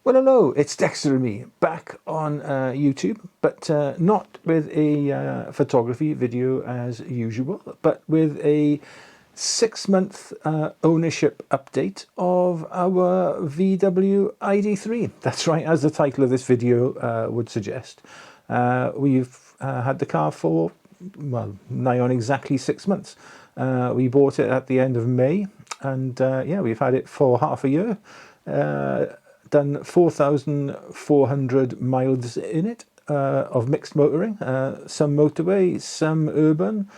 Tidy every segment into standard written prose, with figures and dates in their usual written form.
Well, hello, it's Dexter and me, back on YouTube, but not with a photography video as usual, but with a 6-month ownership update of our VW ID3. That's right, as the title of this video would suggest. We've had the car for, well, nigh on exactly 6 months. We bought it at the end of May, and yeah, we've had it for half a year. Done 4,400 miles in it of mixed motoring, some motorway, some urban,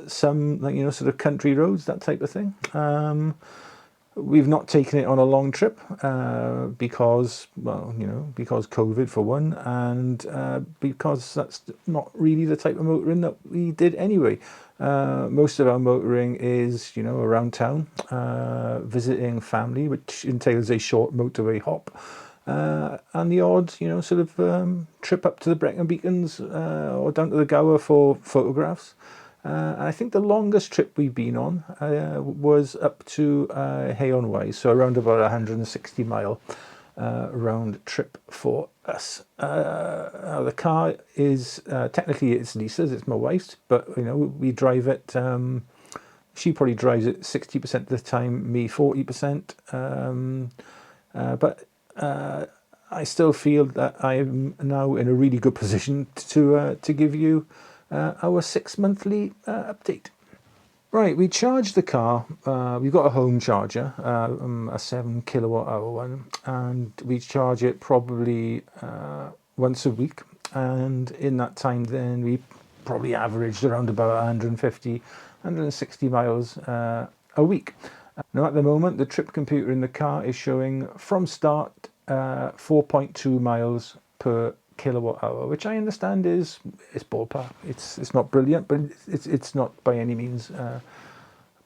some, like, sort of country roads, that type of thing. We've not taken it on a long trip because, well, because COVID for one, and because that's not really the type of motoring that we did anyway. Most of our motoring is, around town, visiting family, which entails a short motorway hop, and the odd, sort of trip up to the Brecon Beacons or down to the Gower for photographs. I think the longest trip we've been on was up to Hay-on-Wye, so around about 160 mile round trip for us. The car is technically it's Lisa's, it's my wife's, but we drive it. She probably drives it 60% of the time, me 40%. But I still feel that I'm now in a really good position to give you our 6-monthly update. Right, we charge the car. We've got a home charger, a 7 kilowatt hour one, and we charge it probably once a week. And in that time, then we probably averaged around about 150, 160 miles a week. Now, at the moment, the trip computer in the car is showing from start 4.2 miles per kilowatt hour, which I understand is ballpark. It's not brilliant, but it's not by any means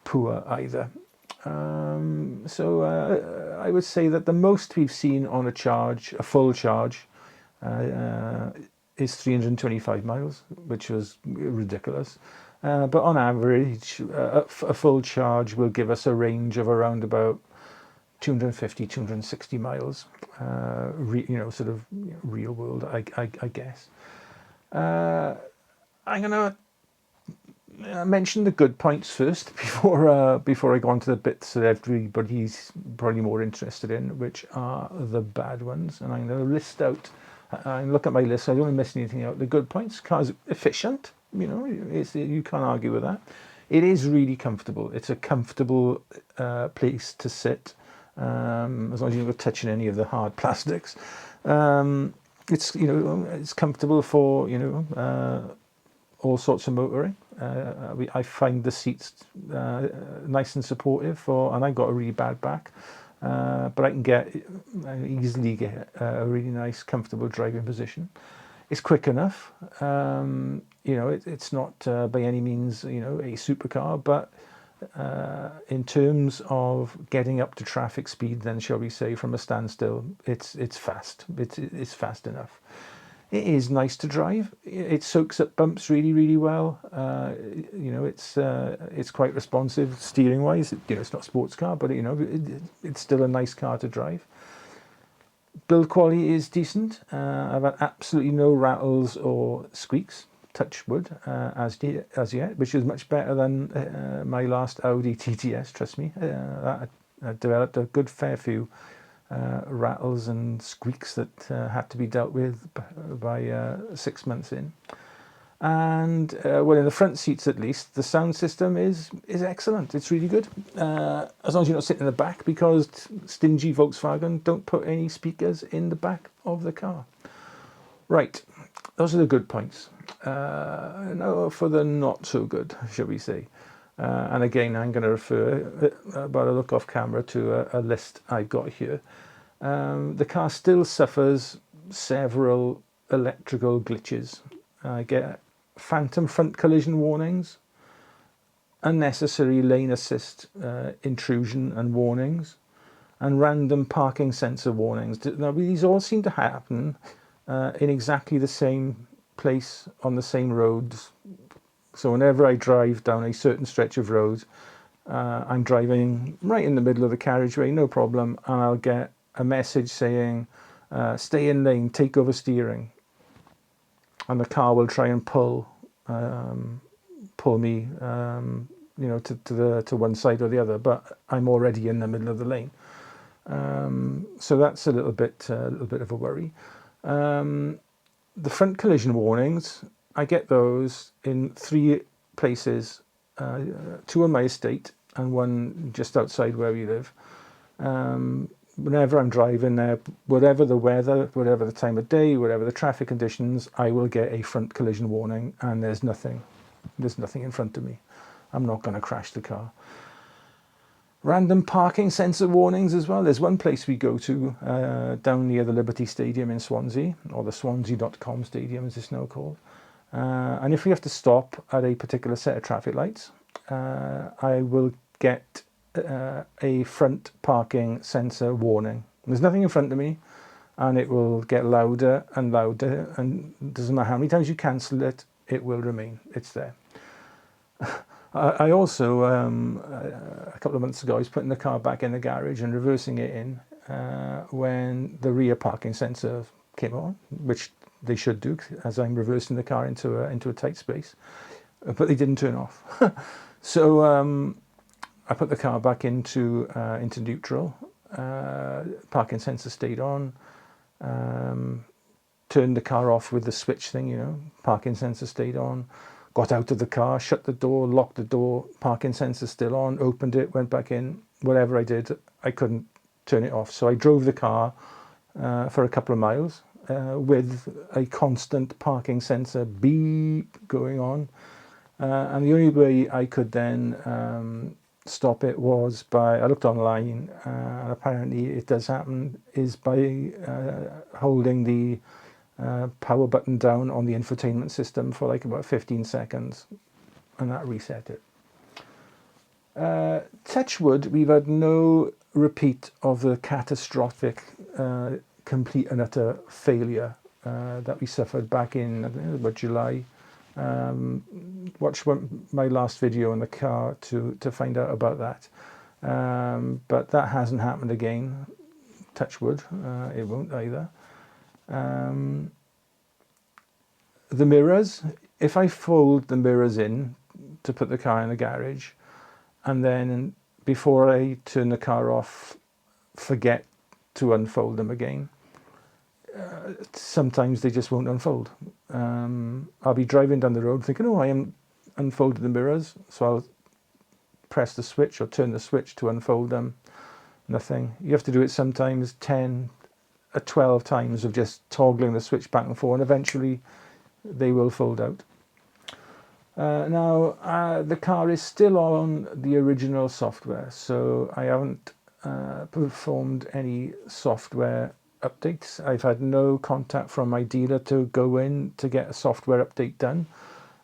poor either. So I would say that the most we've seen on a full charge, is 325 miles, which was ridiculous. But on average, a full charge will give us a range of around about 250, 260 miles, sort of real world, I guess. I'm going to mention the good points first before I go on to the bits that everybody's probably more interested in, which are the bad ones. And I'm going to list out, and look at my list, so I don't want to miss anything out. The good points: car's efficient, you can't argue with that. It is really comfortable. It's a comfortable place to sit. As long as you're not touching any of the hard plastics, it's it's comfortable for all sorts of motoring. I find the seats nice and supportive and I've got a really bad back, but I easily get a really nice, comfortable driving position. It's quick enough. It's not by any means a supercar, but in terms of getting up to traffic speed, then shall we say, from a standstill, it's fast. It's fast enough. It is nice to drive. It soaks up bumps really, really well. It's quite responsive steering wise. It's not a sports car, but it's still a nice car to drive. Build quality is decent. I've had absolutely no rattles or squeaks, touch wood, as yet, which is much better than my last Audi TTS, trust me. I developed a good fair few rattles and squeaks that had to be dealt with by 6 months in. And well, in the front seats at least, the sound system is excellent. It's really good, as long as you're not sitting in the back, because stingy Volkswagen don't put any speakers in the back of the car. Right, those are the good points. Now for the not so good, shall we say. And again, I'm going to refer, by a look off camera, to a list I've got here. The car still suffers several electrical glitches. I get phantom front collision warnings, unnecessary lane assist intrusion and warnings, and random parking sensor warnings. Now, these all seem to happen in exactly the same place on the same roads. So whenever I drive down a certain stretch of road, I'm driving right in the middle of the carriageway, no problem, and I'll get a message saying, stay in lane, take over steering. And the car will try and pull me, you know, to one side or the other, but I'm already in the middle of the lane. So that's a little bit of a worry. The front collision warnings, I get those in 3 places, 2 on my estate and 1 just outside where we live. Whenever I'm driving there, whatever the weather, whatever the time of day, whatever the traffic conditions, I will get a front collision warning, and there's nothing in front of me. I'm not going to crash the car. Random parking sensor warnings as well. There's one place we go to down near the Liberty Stadium in Swansea, or the Swansea.com Stadium as it's now called. And if we have to stop at a particular set of traffic lights, I will get a front parking sensor warning. There's nothing in front of me, and it will get louder and louder, and it doesn't matter how many times you cancel it, it will remain. It's there. I also, a couple of months ago, I was putting the car back in the garage and reversing it in when the rear parking sensor came on, which they should do as I'm reversing the car into a tight space, but they didn't turn off. So I put the car back into neutral. Parking sensor stayed on. Turned the car off with the switch thing, you know. Parking sensor stayed on. Got out of the car, shut the door, locked the door. Parking sensor still on. Opened it, went back in. Whatever I did, I couldn't turn it off. So I drove the car for a couple of miles with a constant parking sensor beep going on. And the only way I could then stop it was by, I looked online, and apparently it does happen, is by holding the power button down on the infotainment system for like about 15 seconds, and that reset it. Touch wood, we've had no repeat of the catastrophic complete and utter failure that we suffered back in, I think it was about July. Watch my last video in the car to find out about that. But that hasn't happened again. Touch wood, it won't either. The mirrors, if I fold the mirrors in to put the car in the garage, and then before I turn the car off, forget to unfold them again, sometimes they just won't unfold. I'll be driving down the road thinking, oh, I haven't unfolded the mirrors, so I'll press the switch or turn the switch to unfold them. Nothing. You have to do it sometimes 10 or 12 times of just toggling the switch back and forth, and eventually they will fold out. Now, the car is still on the original software, so I haven't performed any software updates. I've had no contact from my dealer to go in to get a software update done.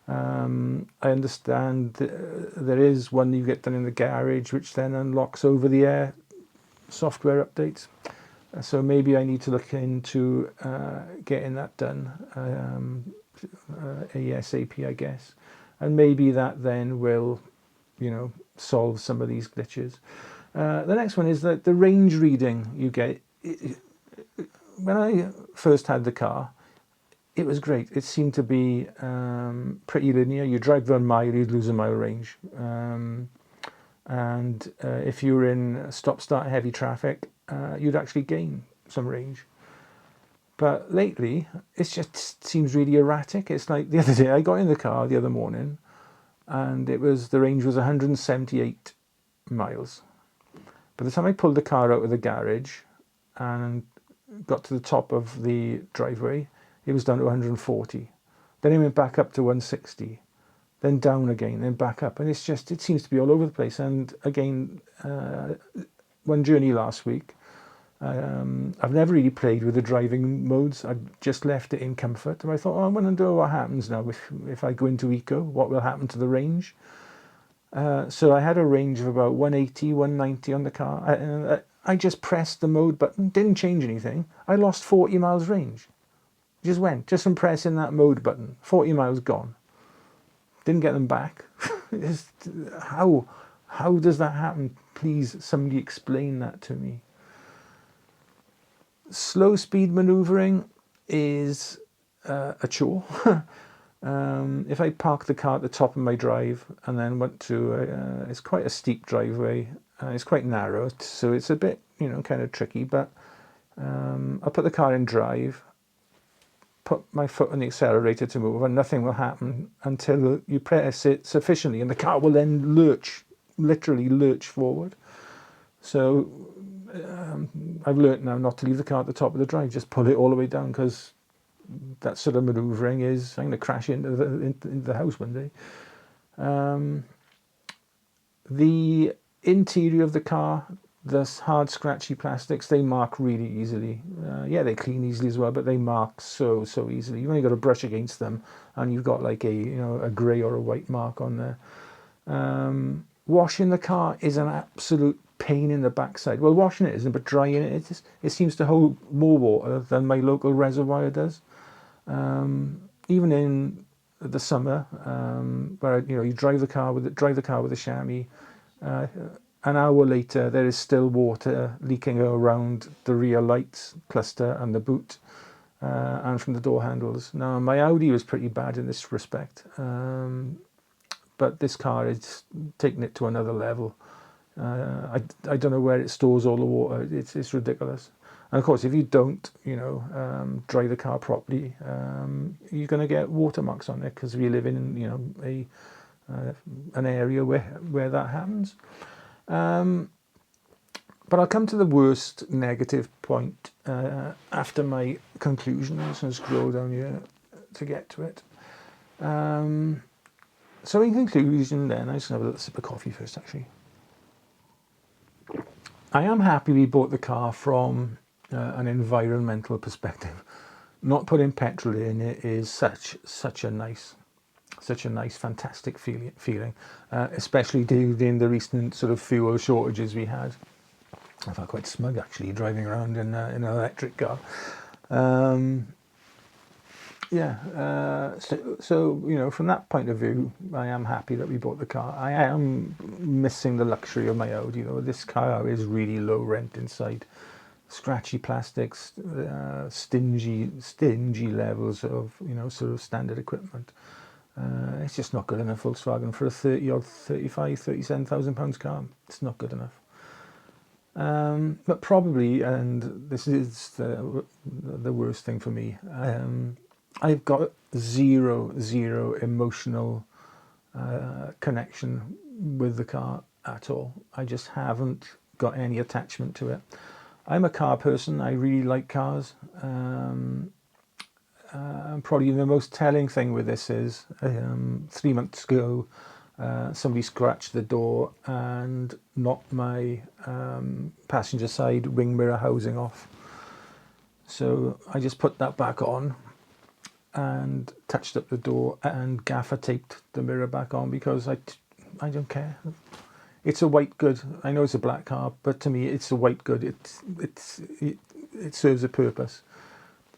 I understand there is one you get done in the garage, which then unlocks over-the-air software updates. So maybe I need to look into getting that done ASAP, I guess. And maybe that then will, you know, solve some of these glitches. The next one is that the range reading you get. When I first had the car, it was great. It seemed to be pretty linear. You drive 1 mile, you'd lose a mile range. And if you were in stop-start heavy traffic, you'd actually gain some range. But lately, it just seems really erratic. It's like the other day, I got in the car the other morning, and the range was 178 miles. By the time I pulled the car out of the garage and got to the top of the driveway, it was down to 140. Then it went back up to 160, then down again, then back up. And it seems to be all over the place. And again, one journey last week, I've never really played with the driving modes. I just left it in comfort. And I thought, oh, I wonder what happens now if I go into eco, what will happen to the range? So I had a range of about 180, 190 on the car. I just pressed the mode button, didn't change anything. I lost 40 miles range. Just went, just from pressing that mode button, 40 miles gone. Didn't get them back. How does that happen? Please, somebody explain that to me. Slow speed maneuvering is a chore. If I park the car at the top of my drive and then went to, it's quite a steep driveway, it's quite narrow, so it's a bit, kind of tricky, but I'll put the car in drive, put my foot on the accelerator to move, and nothing will happen until you press it sufficiently, and the car will then literally lurch forward. So I've learnt now not to leave the car at the top of the drive, just pull it all the way down, because that sort of manoeuvring is, I'm going to crash into the house one day. The interior of the car, the hard scratchy plastics, they mark really easily. Yeah, they clean easily as well, but they mark so easily. You've only got to brush against them and you've got like a grey or a white mark on there. Washing the car is an absolute pain in the backside. Well, washing it isn't, but drying it, it seems to hold more water than my local reservoir does. Even in the summer, where you drive the car with a chamois, an hour later there is still water leaking around the rear lights cluster and the boot, and from the door handles. Now my Audi was pretty bad in this respect, but this car is taking it to another level. I don't know where it stores all the water. It's ridiculous. And of course, if you don't, dry the car properly, you're going to get watermarks on it, because we live in, an area where that happens. But I'll come to the worst negative point after my conclusions, and scroll down here to get to it. So in conclusion then, I just have a little sip of coffee first actually. I am happy we bought the car from an environmental perspective. Not putting petrol in it is such a nice, fantastic feeling, especially during the recent sort of fuel shortages we had. I felt quite smug actually driving around in an electric car. So from that point of view, I am happy that we bought the car. I am missing the luxury of my Audi though. This car is really low rent inside. Scratchy plastics, stingy levels of sort of standard equipment. It's just not good enough Volkswagen for a 37,000 pounds car. It's not good enough. But probably, and this is the worst thing for me, I've got zero emotional connection with the car at all. I just haven't got any attachment to it. I'm a car person. I really like cars. Probably the most telling thing with this is 3 months ago, somebody scratched the door and knocked my passenger side wing mirror housing off. So I just put that back on and touched up the door and gaffer taped the mirror back on, because I don't care. It's a white good. I know it's a black car, but to me it's a white good. It serves a purpose.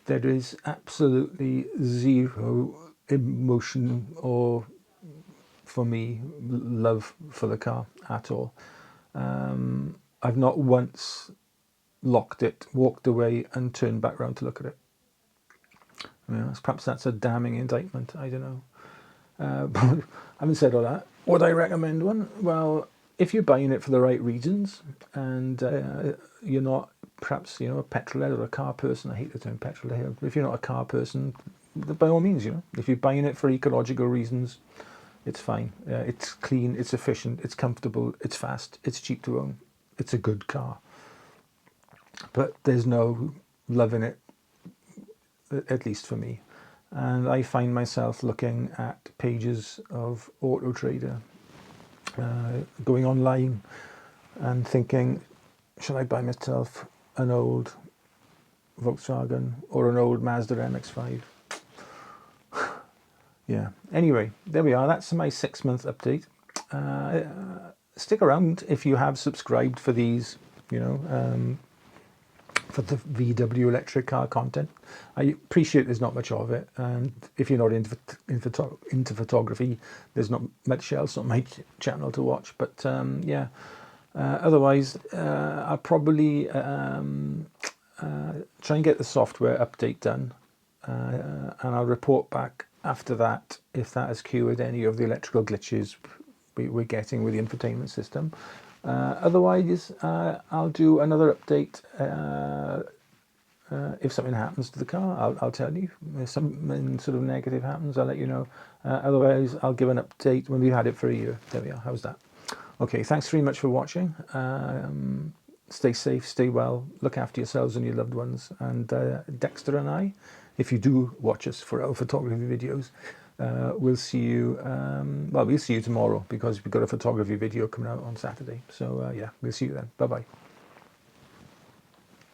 There is absolutely zero emotion or, for me, love for the car at all. I've not once locked it, walked away and turned back round to look at it. Perhaps that's a damning indictment, I don't know. But having said all that, would I recommend one? Well, if you're buying it for the right reasons, and you're not perhaps a petrolhead or a car person. I hate the term petrolhead, but if you're not a car person, by all means, if you're buying it for ecological reasons, it's fine. It's clean, it's efficient, it's comfortable, it's fast, it's cheap to own. It's a good car. But there's no love in it, at least for me. And I find myself looking at pages of Auto Trader, going online and thinking, should I buy myself an old Volkswagen or an old Mazda MX-5? Yeah, anyway, there we are. That's my 6-month update. Stick around if you have subscribed for these, for the VW electric car content. I appreciate there's not much of it, and if you're not into photography, there's not much else on my channel to watch. But otherwise, I'll probably try and get the software update done, and I'll report back after that if that has cured any of the electrical glitches we're getting with the infotainment system. Otherwise, I'll do another update. If something happens to the car, I'll tell you. If something sort of negative happens, I'll let you know. Otherwise, I'll give an update when we've had it for a year. There we are. How's that? Okay, thanks very much for watching. Stay safe, stay well, look after yourselves and your loved ones. And Dexter and I, if you do watch us for our photography videos, we'll see you, well, we'll see you tomorrow because we've got a photography video coming out on Saturday. So yeah, we'll see you then. Bye-bye.